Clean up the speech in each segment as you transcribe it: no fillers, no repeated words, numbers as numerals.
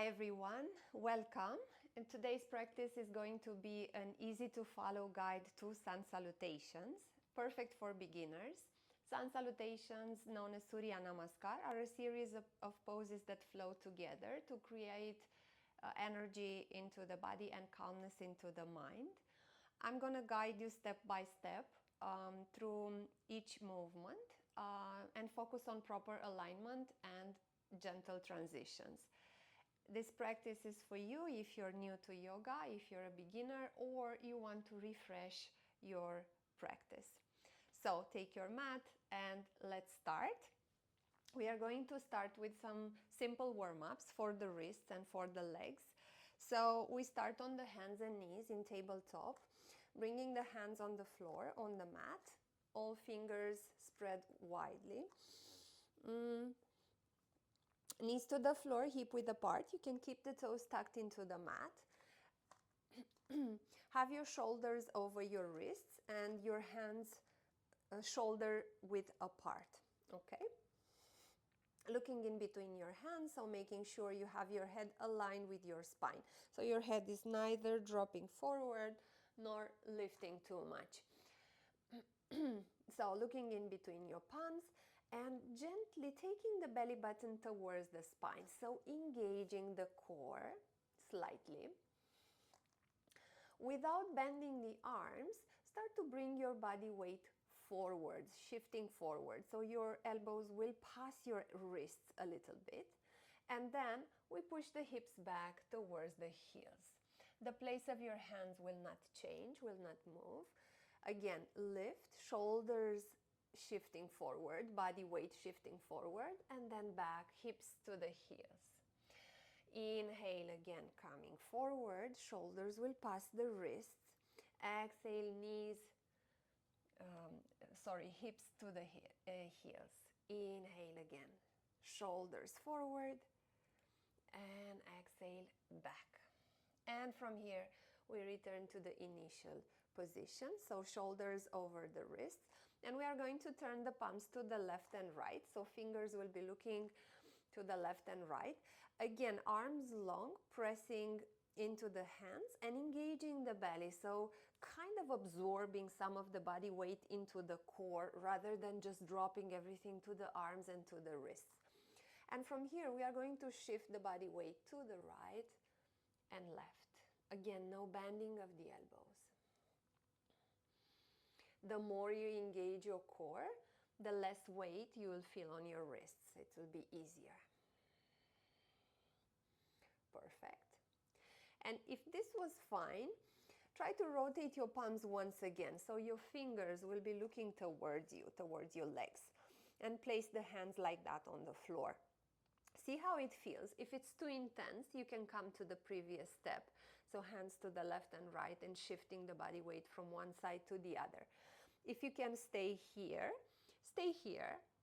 Hi everyone, welcome. And today's practice is going to be an easy to follow guide to Sun Salutations, perfect for beginners. Sun Salutations, known as Surya Namaskar, are a series of poses that flow together to create energy into the body and calmness into the mind. I'm going to guide you step by step through each movement and focus on proper alignment and gentle transitions. This practice is for you if you're new to yoga, if you're a beginner, or you want to refresh your practice. So take your mat and let's start. We are going to start with some simple warm-ups for the wrists and for the legs. So we start on the hands and knees in tabletop, bringing the hands on the floor, on the mat, all fingers spread widely. Knees to the floor, hip width apart. You can keep the toes tucked into the mat. Have your shoulders over your wrists and your hands shoulder width apart. Okay? Looking in between your hands, so making sure you have your head aligned with your spine. So your head is neither dropping forward nor lifting too much. So looking in between your palms and gently taking the belly button towards the spine. So engaging the core slightly. Without bending the arms, start to bring your body weight forwards, shifting forward. So your elbows will pass your wrists a little bit. And then we push the hips back towards the heels. The place of your hands will not change, will not move. Again, lift, shoulders shifting forward, body weight shifting forward, and then back, hips to the heels. Inhale again, coming forward, shoulders will pass the wrists. Exhale, knees, hips to the heels. Inhale again, shoulders forward, and exhale, back. And from here, we return to the initial position, so shoulders over the wrists. And we are going to turn the palms to the left and right, so fingers will be looking to the left and right. Again, arms long, pressing into the hands and engaging the belly, so kind of absorbing some of the body weight into the core rather than just dropping everything to the arms and to the wrists. And from here, we are going to shift the body weight to the right and left. Again, no bending of the elbows. The more you engage your core, the less weight you will feel on your wrists. It will be easier. Perfect. And if this was fine, try to rotate your palms once again, so your fingers will be looking towards you, towards your legs. And place the hands like that on the floor. See how it feels. If it's too intense, you can come to the previous step. So hands to the left and right and shifting the body weight from one side to the other. If you can stay here,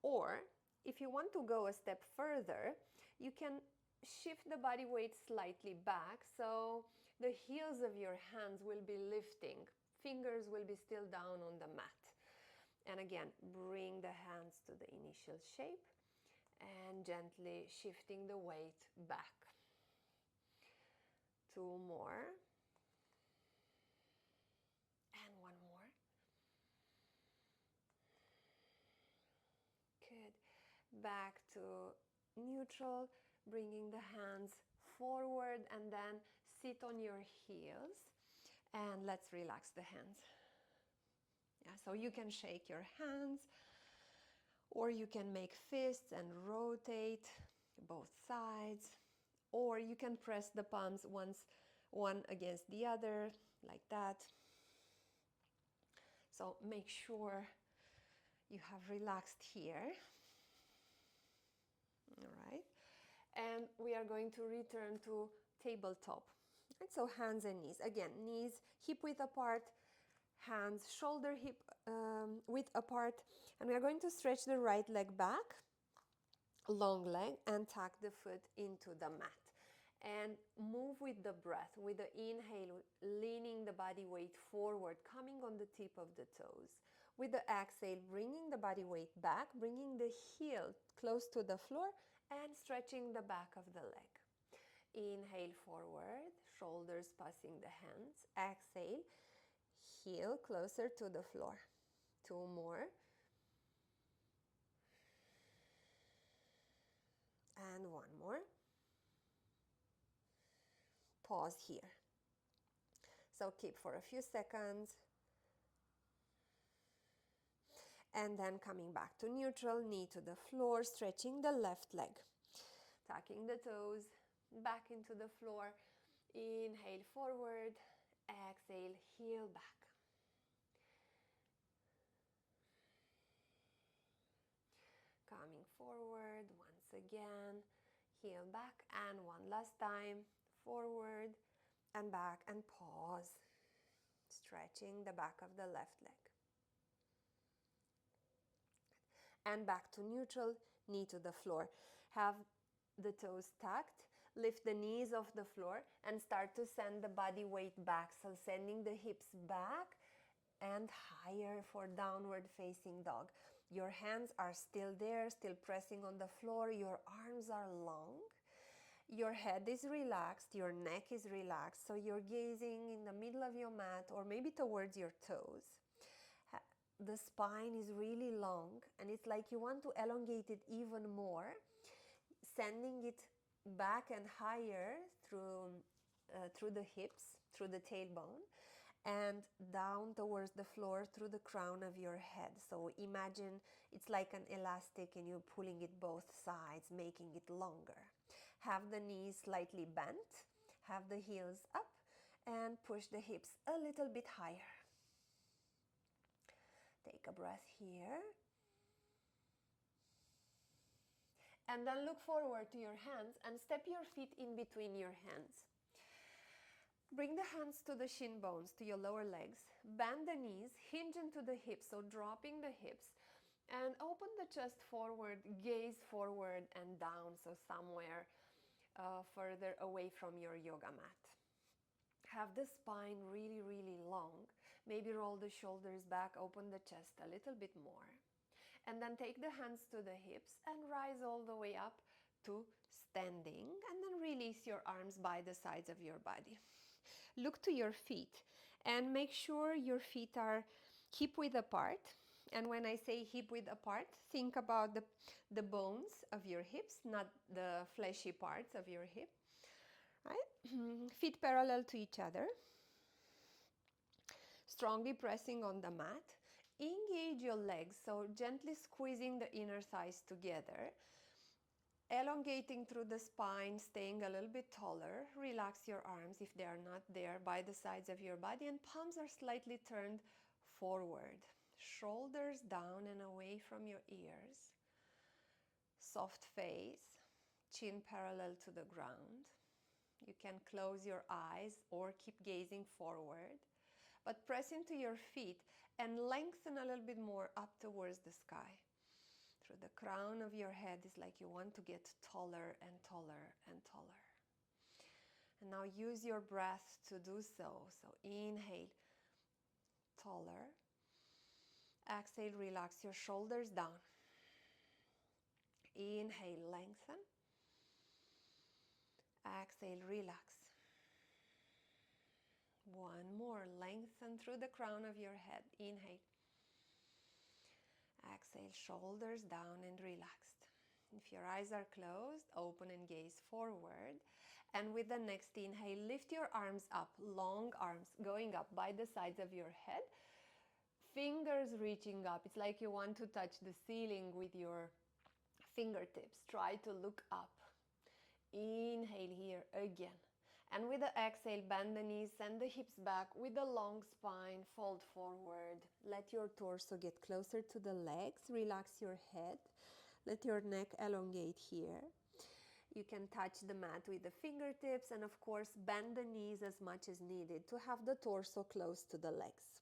or if you want to go a step further, you can shift the body weight slightly back, so the heels of your hands will be lifting. Fingers will be still down on the mat. And again, bring the hands to the initial shape and gently shifting the weight back. Two more. And one more. Good. Back to neutral, bringing the hands forward and then sit on your heels. And let's relax the hands. Yeah, so you can shake your hands, or you can make fists and rotate both sides, or you can press the palms one against the other, like that. So make sure you have relaxed here. All right. And we are going to return to tabletop. And so hands and knees. Again, knees hip width apart, hands shoulder hip width apart, and we are going to stretch the right leg back, long leg, and tuck the foot into the mat. And move with the breath, with the inhale, leaning the body weight forward, coming on the tip of the toes. With the exhale, bringing the body weight back, bringing the heel close to the floor, and stretching the back of the leg. Inhale forward, shoulders passing the hands. Exhale, heel closer to the floor. 2 more. And 1 more. Pause here. So keep for a few seconds. And then coming back to neutral, knee to the floor, stretching the left leg. Tucking the toes, back into the floor. Inhale forward, exhale, heel back. Coming forward, once again, heel back, and one last time, forward and back, and pause, stretching the back of the left leg. And back to neutral, knee to the floor. Have the toes tucked, lift the knees off the floor, and start to send the body weight back. So sending the hips back and higher for downward facing dog. Your hands are still there, still pressing on the floor. Your arms are long. Your head is relaxed, your neck is relaxed. So you're gazing in the middle of your mat or maybe towards your toes. The spine is really long and it's like you want to elongate it even more, sending it back and higher through the hips, through the tailbone, and down towards the floor through the crown of your head. So imagine it's like an elastic and you're pulling it both sides, making it longer. Have the knees slightly bent, have the heels up, and push the hips a little bit higher. Take a breath here. And then look forward to your hands and step your feet in between your hands. Bring the hands to the shin bones, to your lower legs. Bend the knees, hinge into the hips, so dropping the hips. And open the chest forward, gaze forward and down, so somewhere further away from your yoga mat. Have the spine really, really long. Maybe roll the shoulders back, open the chest a little bit more. And then take the hands to the hips and rise all the way up to standing. And then release your arms by the sides of your body. Look to your feet and make sure your feet are hip width apart. And when I say hip width apart, think about the bones of your hips, not the fleshy parts of your hip. Right? Feet parallel to each other. Strongly pressing on the mat. Engage your legs, so gently squeezing the inner thighs together. Elongating through the spine, staying a little bit taller. Relax your arms if they are not there by the sides of your body, and palms are slightly turned forward. Shoulders down and away from your ears. Soft face, chin parallel to the ground. You can close your eyes or keep gazing forward, but press into your feet and lengthen a little bit more up towards the sky. Through the crown of your head is like you want to get taller and taller and taller. And now use your breath to do so. So inhale, taller. Exhale, relax your shoulders down. Inhale, lengthen. Exhale, relax. One more, lengthen through the crown of your head. Inhale. Exhale, shoulders down and relaxed. If your eyes are closed, open and gaze forward. And with the next inhale, lift your arms up, long arms going up by the sides of your head. Fingers reaching up. It's like you want to touch the ceiling with your fingertips. Try to look up. Inhale here again. And with the exhale, bend the knees, send the hips back with a long spine, fold forward. Let your torso get closer to the legs, relax your head, let your neck elongate here. You can touch the mat with the fingertips and of course bend the knees as much as needed to have the torso close to the legs.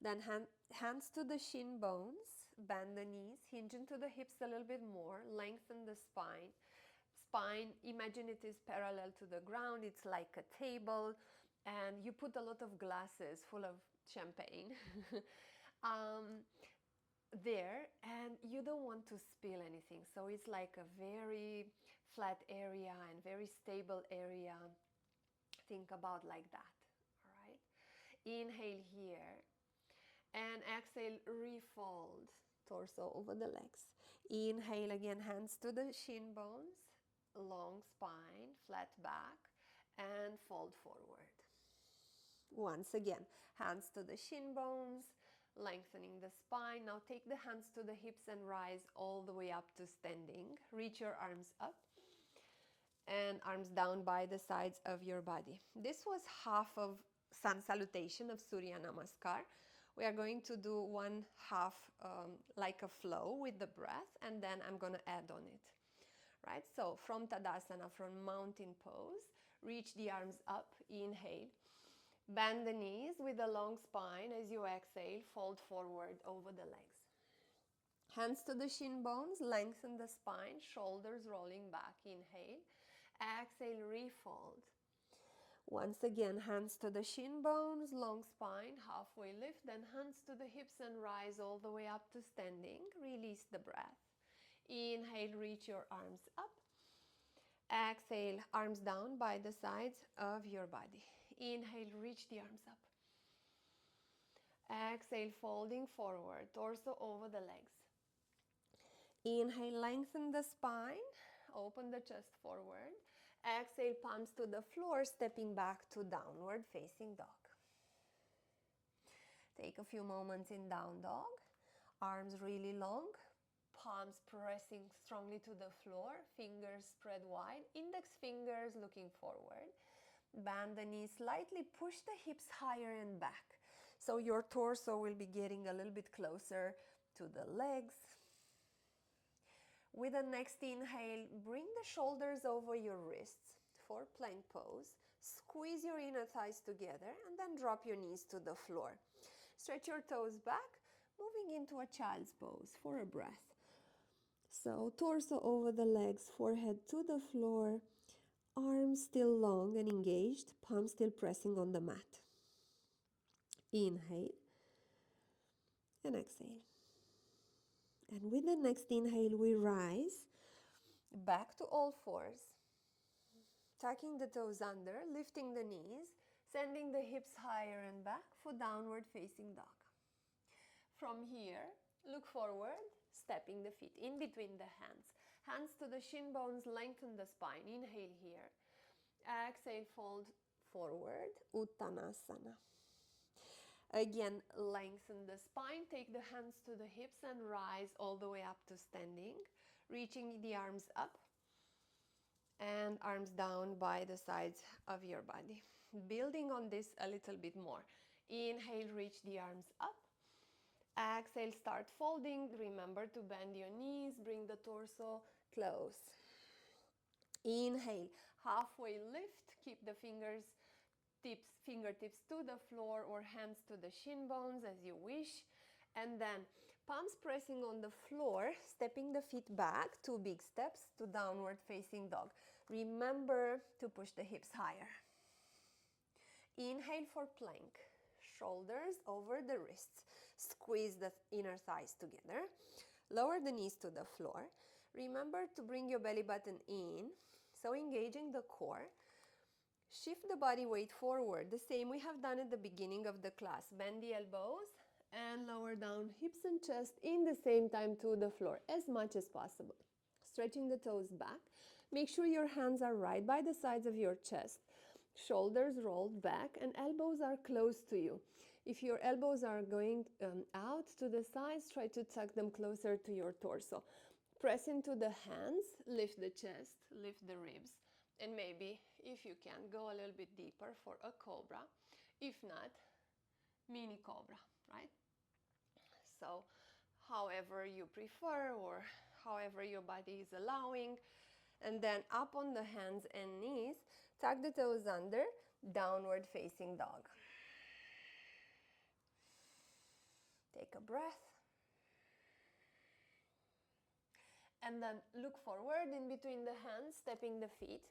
Then hands to the shin bones, bend the knees, hinge into the hips a little bit more, lengthen the spine. Imagine it is parallel to the ground, it's like a table, and you put a lot of glasses full of champagne there, and you don't want to spill anything. So it's like a very flat area and very stable area. Think about like that, all right? Inhale here and exhale, refold, torso over the legs. Inhale again, hands to the shin bones, long spine, flat back, and fold forward. Once again, hands to the shin bones, lengthening the spine. Now take the hands to the hips and rise all the way up to standing. Reach your arms up and arms down by the sides of your body. This was half of Sun Salutation of Surya Namaskar. We are going to do one half like a flow with the breath, and then I'm going to add on it. Right? So from Tadasana, from mountain pose, reach the arms up, inhale. Bend the knees with a long spine. As you exhale, fold forward over the legs. Hands to the shin bones, lengthen the spine, shoulders rolling back. Inhale. Exhale, refold. Once again, hands to the shin bones, long spine, halfway lift, then hands to the hips and rise all the way up to standing. Release the breath. Inhale, reach your arms up. Exhale, arms down by the sides of your body. Inhale, reach the arms up. Exhale, folding forward, torso over the legs. Inhale, lengthen the spine, open the chest forward. Exhale, palms to the floor, stepping back to downward facing dog. Take a few moments in down dog. Arms really long, palms pressing strongly to the floor, fingers spread wide, index fingers looking forward. Bend the knees slightly, push the hips higher and back. So your torso will be getting a little bit closer to the legs. With the next inhale, bring the shoulders over your wrists for plank pose. Squeeze your inner thighs together and then drop your knees to the floor. Stretch your toes back, moving into a child's pose for a breath. So torso over the legs, forehead to the floor, arms still long and engaged, palms still pressing on the mat. Inhale and exhale. And with the next inhale, we rise back to all fours, tucking the toes under, lifting the knees, sending the hips higher and back for downward facing dog. From here, look forward, stepping the feet in between the hands. Hands to the shin bones, lengthen the spine. Inhale here. Exhale, fold forward, Uttanasana. Again, lengthen the spine, take the hands to the hips and rise all the way up to standing, reaching the arms up and arms down by the sides of your body. Building on this a little bit more. Inhale, reach the arms up. Exhale, start folding. Remember to bend your knees, bring the torso close. Inhale, halfway lift, keep the fingertips to the floor or hands to the shin bones as you wish. And then palms pressing on the floor, stepping the feet back, 2 big steps to downward facing dog. Remember to push the hips higher. Inhale for plank. Shoulders over the wrists. Squeeze the inner thighs together. Lower the knees to the floor. Remember to bring your belly button in, so engaging the core. Shift the body weight forward, the same we have done at the beginning of the class. Bend the elbows and lower down hips and chest in the same time to the floor as much as possible. Stretching the toes back. Make sure your hands are right by the sides of your chest. Shoulders rolled back and elbows are close to you. If your elbows are going out to the sides, try to tuck them closer to your torso. Press into the hands, lift the chest, lift the ribs, and maybe, if you can, go a little bit deeper for a cobra. If not, mini cobra, right? So, however you prefer or however your body is allowing. And then up on the hands and knees, tuck the toes under, downward facing dog. Take a breath. And then look forward in between the hands, stepping the feet.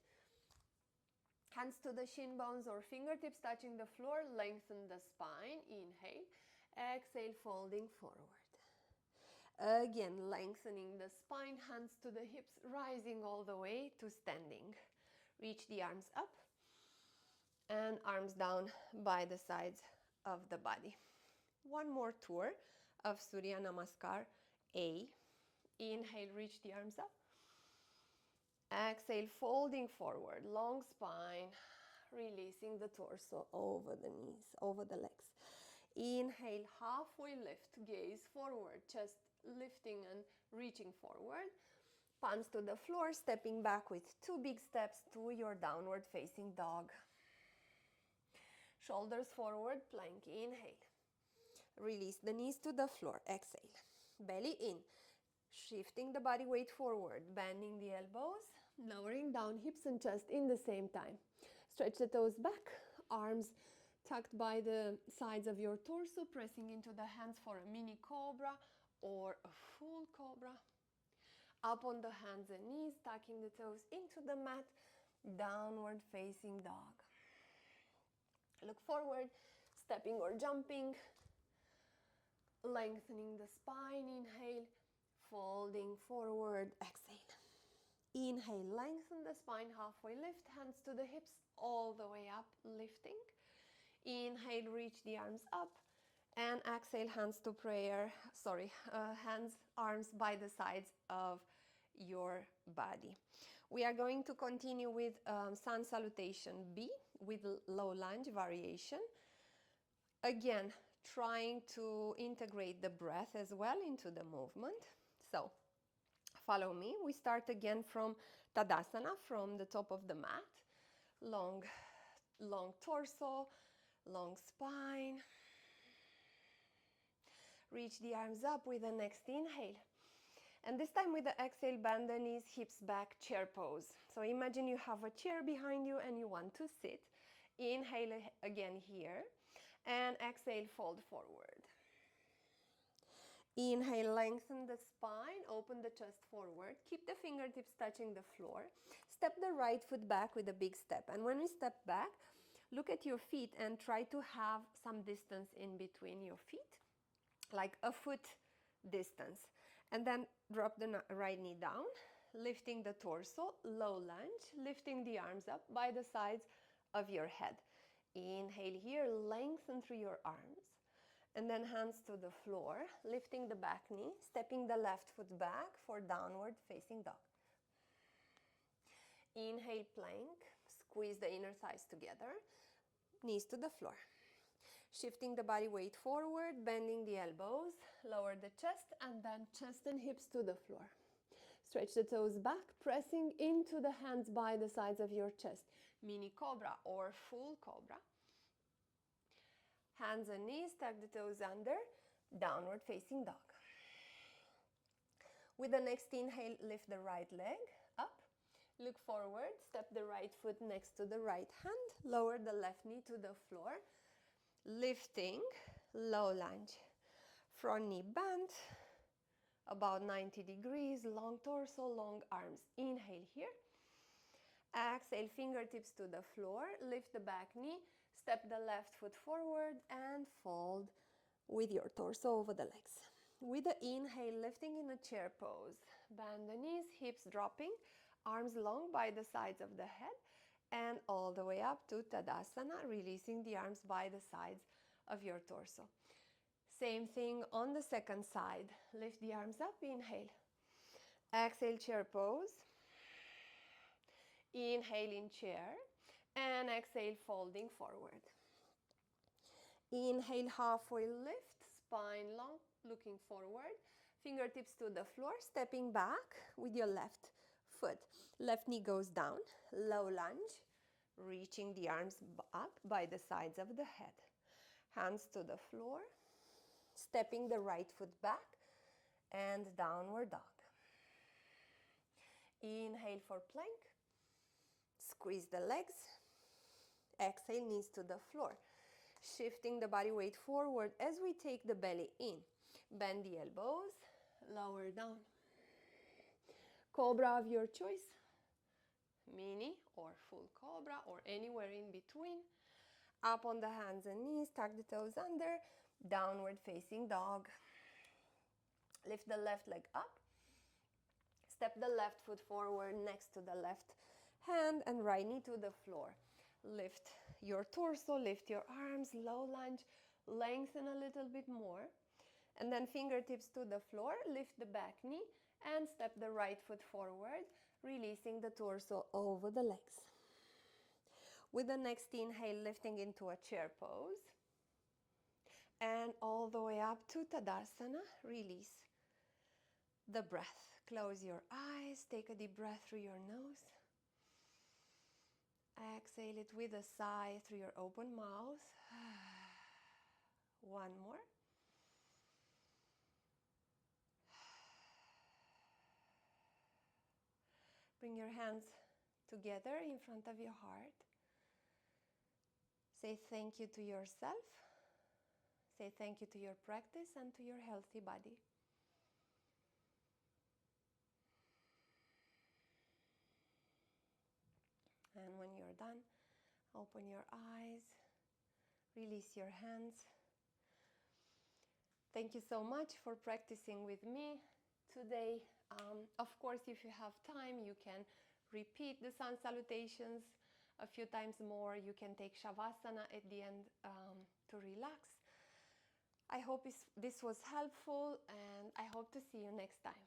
Hands to the shin bones or fingertips touching the floor, lengthen the spine. Inhale. Exhale, folding forward. Again, lengthening the spine, hands to the hips, rising all the way to standing. Reach the arms up and arms down by the sides of the body. One more tour of Surya Namaskar A. Inhale, reach the arms up. Exhale, folding forward, long spine, releasing the torso over the knees, over the legs. Inhale, halfway lift, gaze forward, chest lifting and reaching forward. Palms to the floor, stepping back with 2 big steps to your downward facing dog. Shoulders forward, plank, inhale. Release the knees to the floor, exhale. Belly in, shifting the body weight forward, bending the elbows, lowering down hips and chest in the same time. Stretch the toes back, arms tucked by the sides of your torso, pressing into the hands for a mini cobra or a full cobra. Up on the hands and knees, tucking the toes into the mat, downward facing dog. Look forward, stepping or jumping, lengthening the spine, inhale, folding forward, exhale. Inhale, lengthen the spine, halfway lift, hands to the hips, all the way up, lifting. Inhale, reach the arms up, and exhale, hands to prayer, arms by the sides of your body. We are going to continue with Sun Salutation B with low lunge variation. Again, trying to integrate the breath as well into the movement. So, follow me. We start again from Tadasana, from the top of the mat. Long torso, long spine. Reach the arms up with the next inhale. And this time with the exhale, bend the knees, hips back, chair pose. So imagine you have a chair behind you and you want to sit. Inhale again here. And exhale, fold forward. Inhale, lengthen the spine, open the chest forward. Keep the fingertips touching the floor. Step the right foot back with a big step. And when we step back, look at your feet and try to have some distance in between your feet, like a foot distance. And then drop the right knee down, lifting the torso, low lunge, lifting the arms up by the sides of your head. Inhale here, lengthen through your arms. And then hands to the floor, lifting the back knee, stepping the left foot back for downward facing dog. Inhale, plank, squeeze the inner thighs together, knees to the floor. Shifting the body weight forward, bending the elbows, lower the chest, and then chest and hips to the floor. Stretch the toes back, pressing into the hands by the sides of your chest. Mini cobra or full cobra. Hands and knees, tuck the toes under, downward facing dog. With the next inhale, lift the right leg up. Look forward, step the right foot next to the right hand, lower the left knee to the floor. Lifting, low lunge. Front knee bent, about 90 degrees, long torso, long arms. Inhale here. Exhale, fingertips to the floor, lift the back knee, step the left foot forward and fold with your torso over the legs. With the inhale, lifting in a chair pose. Bend the knees, hips dropping, arms long by the sides of the head and all the way up to Tadasana, releasing the arms by the sides of your torso. Same thing on the second side. Lift the arms up, inhale. Exhale, chair pose. Inhale in chair and exhale, folding forward. Inhale, halfway lift, spine long, looking forward. Fingertips to the floor, stepping back with your left foot. Left knee goes down, low lunge, reaching the arms up by the sides of the head. Hands to the floor, stepping the right foot back and downward dog. Inhale for plank. Squeeze the legs. Exhale, knees to the floor. Shifting the body weight forward as we take the belly in. Bend the elbows, lower down. Cobra of your choice. Mini or full cobra or anywhere in between. Up on the hands and knees, tuck the toes under. Downward facing dog. Lift the left leg up. Step the left foot forward next to the left hand and right knee to the floor. Lift your torso, lift your arms, low lunge, lengthen a little bit more. And then fingertips to the floor, lift the back knee and step the right foot forward, releasing the torso over the legs. With the next inhale, lifting into a chair pose. And all the way up to Tadasana, release the breath. Close your eyes, take a deep breath through your nose. Exhale it with a sigh through your open mouth. One more. Bring your hands together in front of your heart. Say thank you to yourself. Say thank you to your practice and to your healthy body. And when you're done, open your eyes, release your hands. Thank you so much for practicing with me today. Of course, if you have time, you can repeat the Sun Salutations a few times more. You can take Shavasana at the end to relax. I hope this was helpful, and I hope to see you next time.